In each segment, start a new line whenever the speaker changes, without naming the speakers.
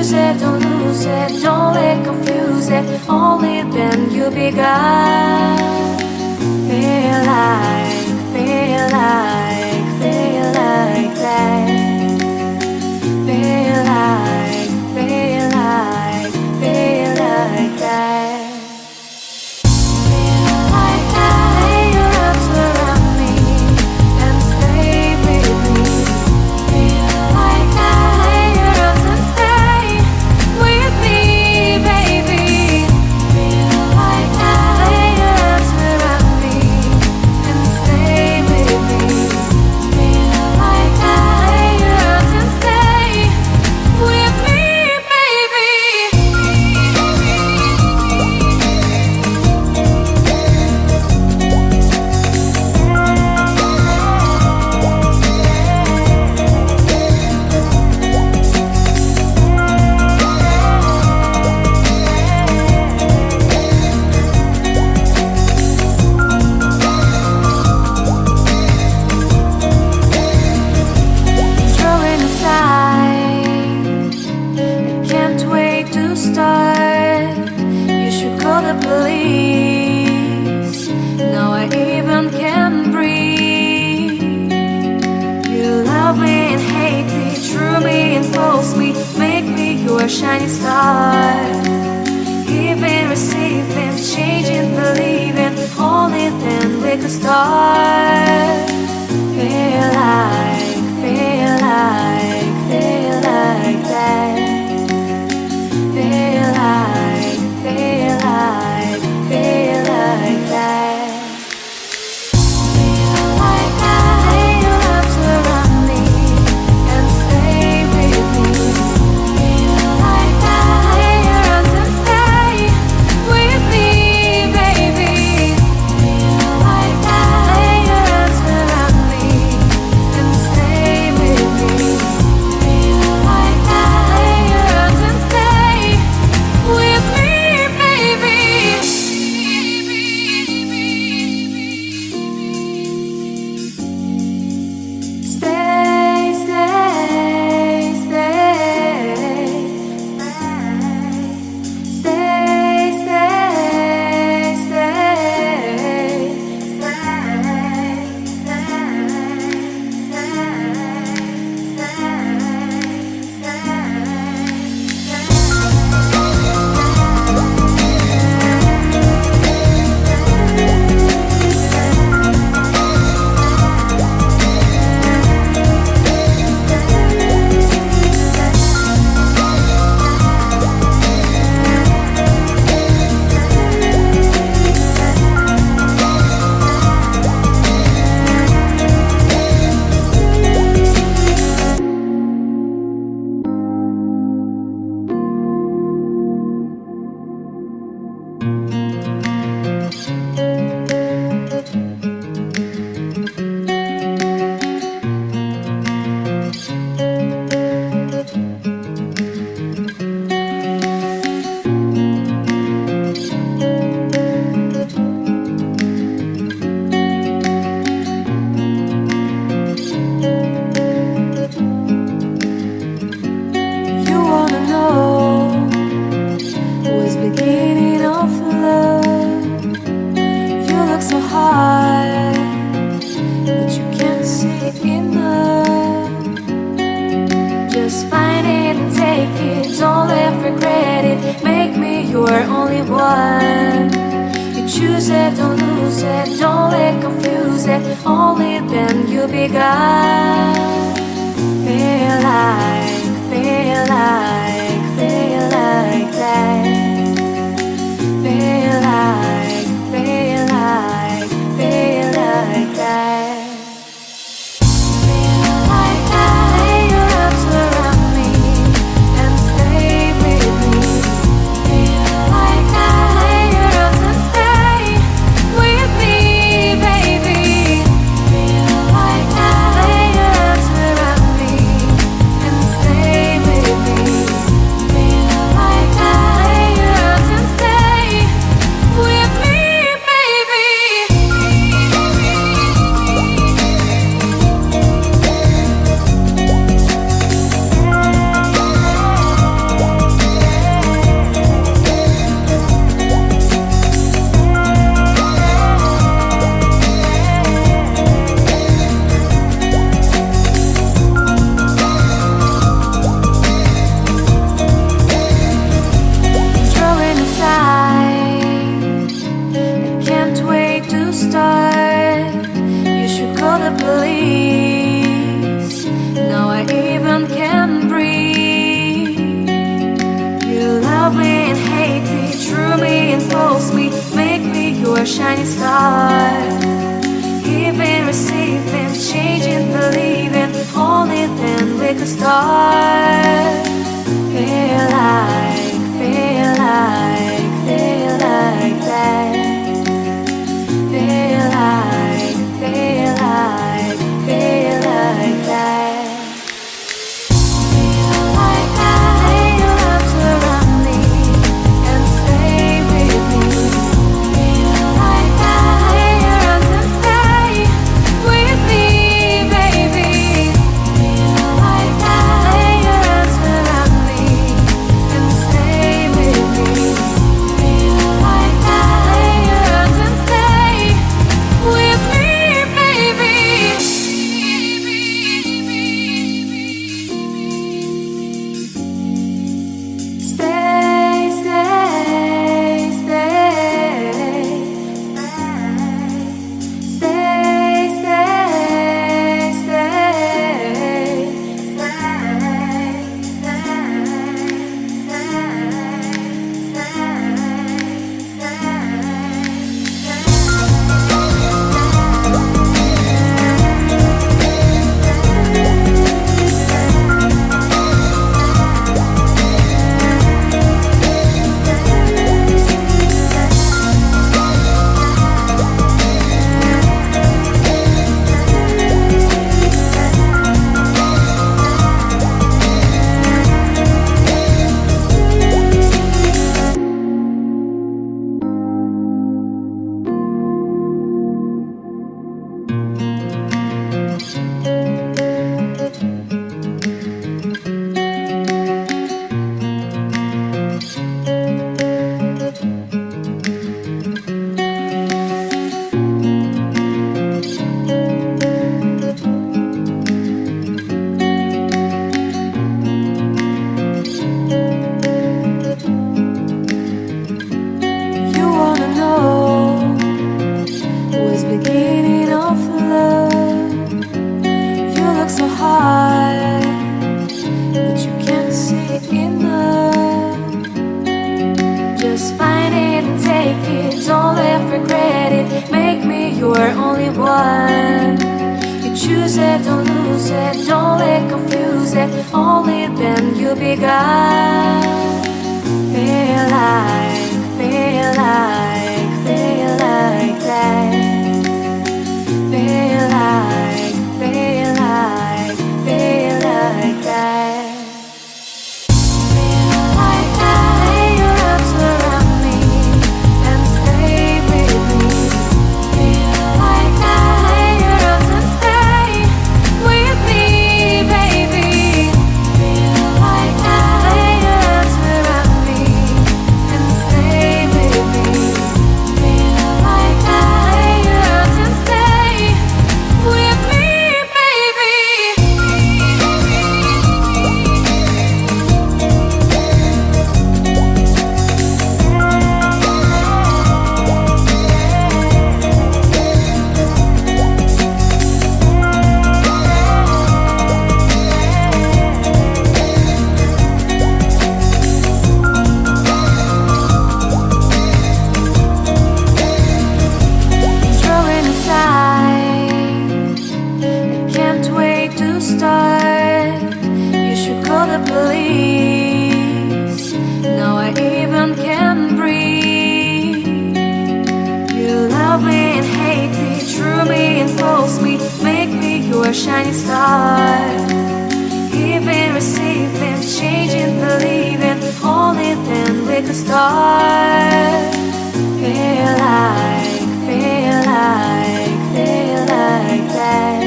choose it, don't lose it, don't let confuse it. Only then you begun. Feel like, feel like, feel like that. Feel like, feel like, feel like that. Feel like that. Lay your arms around me and stay with me. Feel like that. Lay your arms and stay with me, baby. Feel like that. Lay your arms around me and stay with me. Feel like that. Lay your arms and stay with me, baby. Drawing aside, I can't wait to start. You should call the police. Now I even can't breathe. You love me and hate me, true me and false me, make me your shining star. Giving, receiving, changing, believing, only then we could start. Feel like, feel like, feel like that. Feel like, feel like, feel like that. Feel like that. Lay your arms around me and stay with me. Feel like that. Lay your arms and stay with me, baby. Feel like that. Lay your arms around me and stay with me. Feel like that. Lay your arms and stay with me, baby. Stay, stay, stay, stay, You wanna know what's beginning of love? You look so hard, but you can't see enough. Just find it and take it, don't let regret it. Make me your only one. You choose it, don't lose it, don't let confuse it. Only then you begun. Feel like, feel like, feel like that. Feel like, feel like, feel like that. Feel like that. Lay your arms around me and stay with me. Feel like that. Lay your arms and stay with me, baby. Feel like that. Lay your arms around me and stay with me. Feel like that. Lay your arms and stay with shining star. Giving, receiving, changing, believing. Only then we could start. Feel like, feel like, feel like that. Feel like, feel like, feel like that. You're only one. You choose it, don't lose it, don't let confuse it. Only then you'll be gone. Feel like, feel like, feel like that. Feel like, feel like, feel like that. Police. Now I even can breathe. You love me and hate me, true me and false me, make me your shining star. Giving, receiving, changing, believing. Only then we could start. Feel like, feel like, feel like that.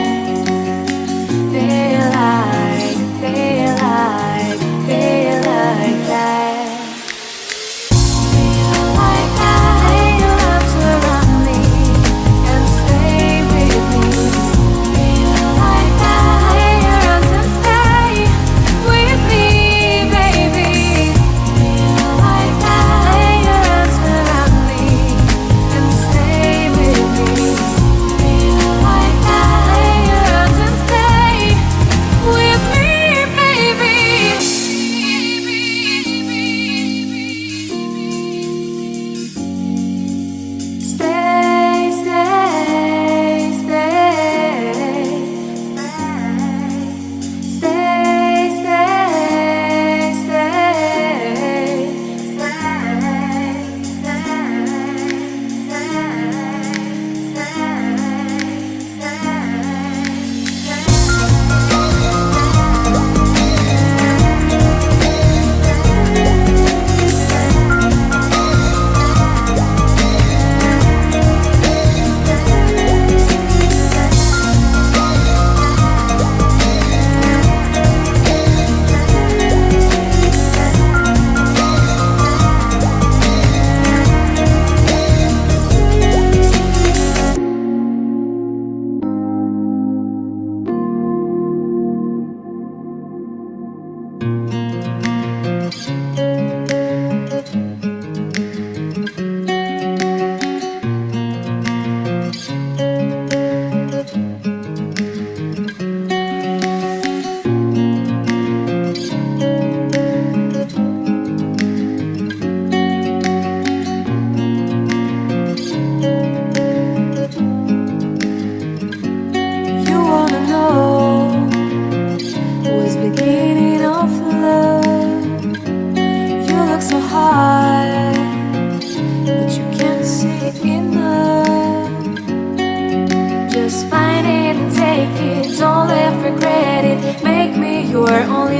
Feel like, feel like, feel like that. Feel like your arms around me and stay with me. Feel like your arms and stay with me, baby. Feel like your arms around me and stay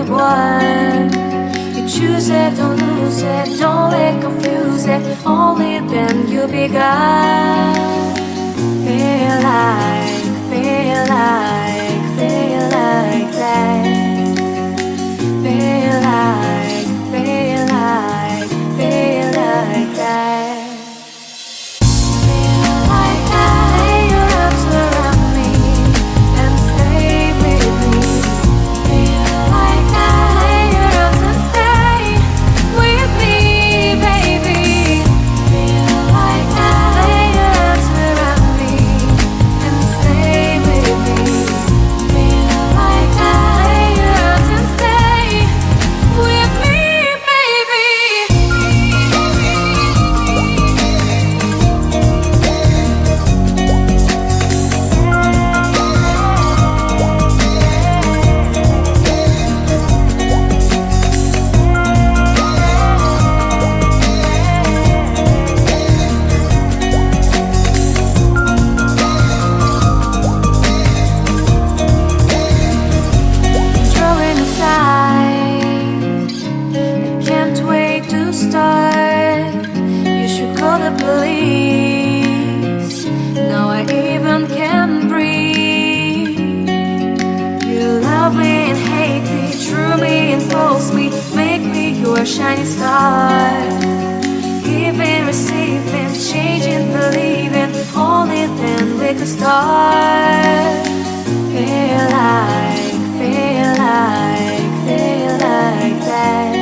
only one. You choose it, don't lose it, don't let confuse it. Only then you begun. Feel like, feel like, feel like that. Feel like, feel like, feel like that. Shining star, giving, receiving, changing, believing. Only then we could start. Feel like, feel like, feel like that.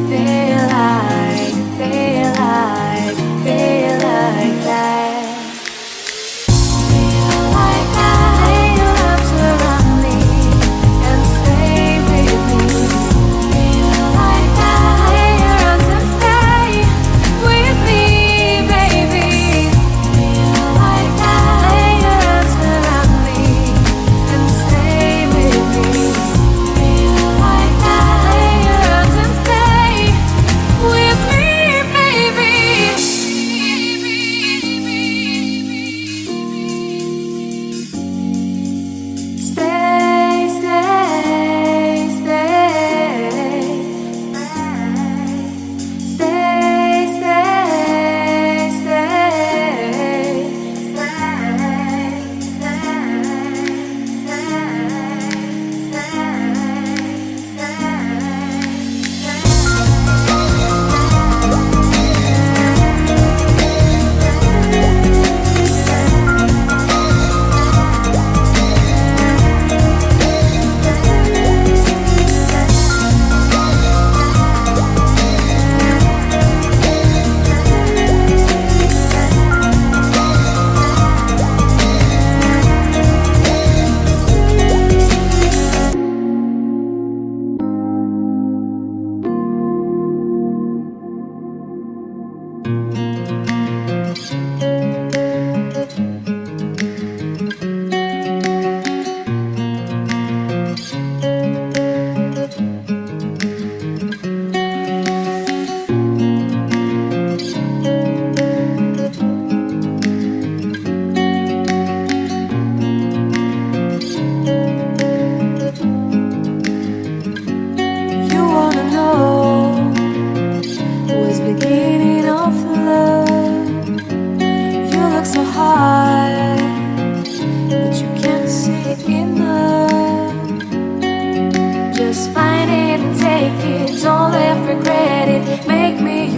Feel like, feel like, feel like that.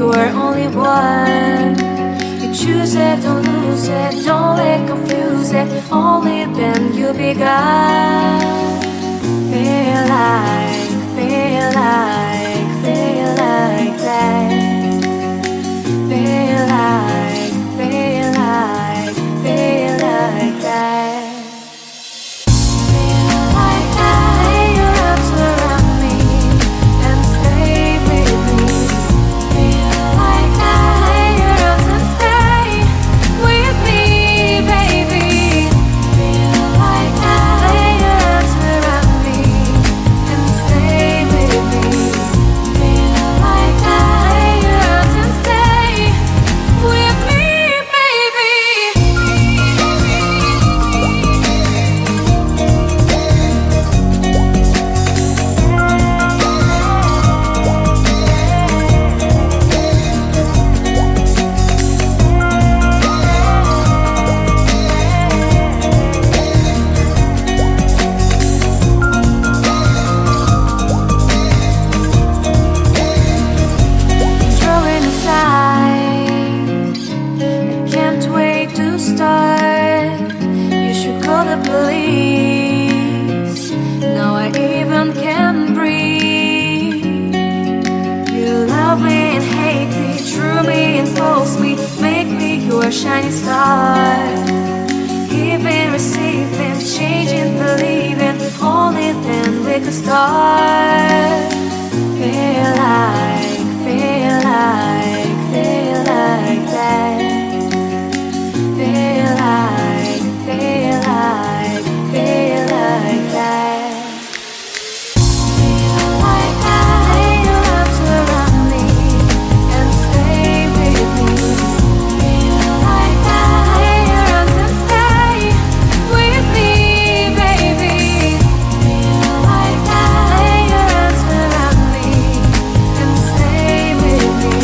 You're only one. You choose it, don't lose it, don't let confuse it. Only then you begun. Feel like, feel like, feel like that. Feel like, feel like, feel like that. We're start, you should call the police. Now I even can't breathe. You love me and hate me, true me and false me, make me your shining star. Giving, receiving, changing, believing, only then we could start. Feel like, feel like, feel like that. Feel like, feel like, feel like that. Feel like that. Lay your arms around me and stay with me. Feel like that. Lay your arms and stay with me, baby. Feel like that. Lay your arms around me and stay with me.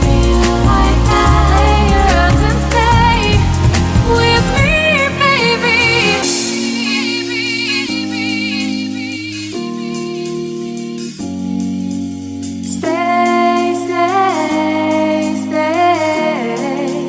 Feel like that. Lay your arms and stay with me, baby. Stay, stay, stay, stay,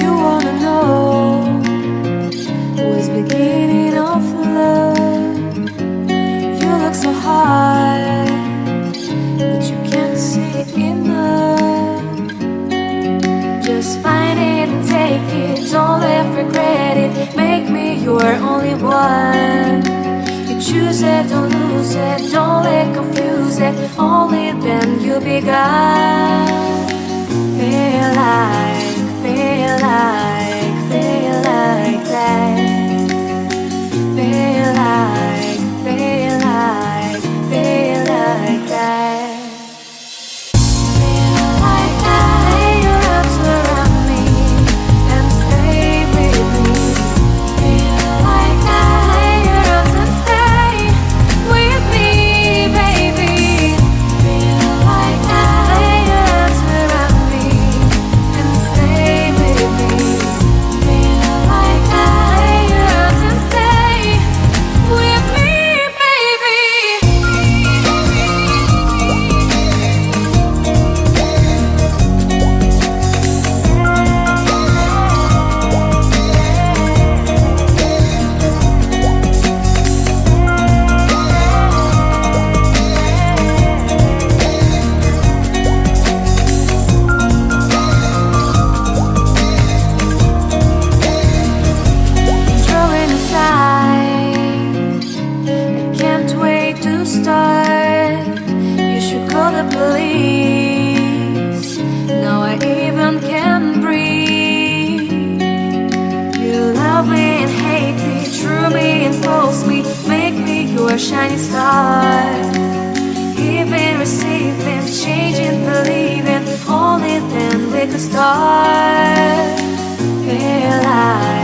You wanna know what's beginning of love? You look so hard, but you can't see enough. Just find it and take it, don't let regret it. Make me your only one. You choose it, don't lose it, don't let confuse it. Only then you'll be gone. Feel like, feel like, feel like that. Feel like, feel like, feel like that. Feel like that. Lay your arms around me and stay with me. Feel like that. Lay your arms and stay with me, baby. Feel like that. Lay your arms around me and stay with me. Feel like that. Lay your arms and stay with me, baby. Drawing aside, I can't wait to start. You should call the police. Now I even can't breathe. You love me and hate me, true me and false me, make me your shining star. Giving, receiving, changing, believing, only then we could start. Feel like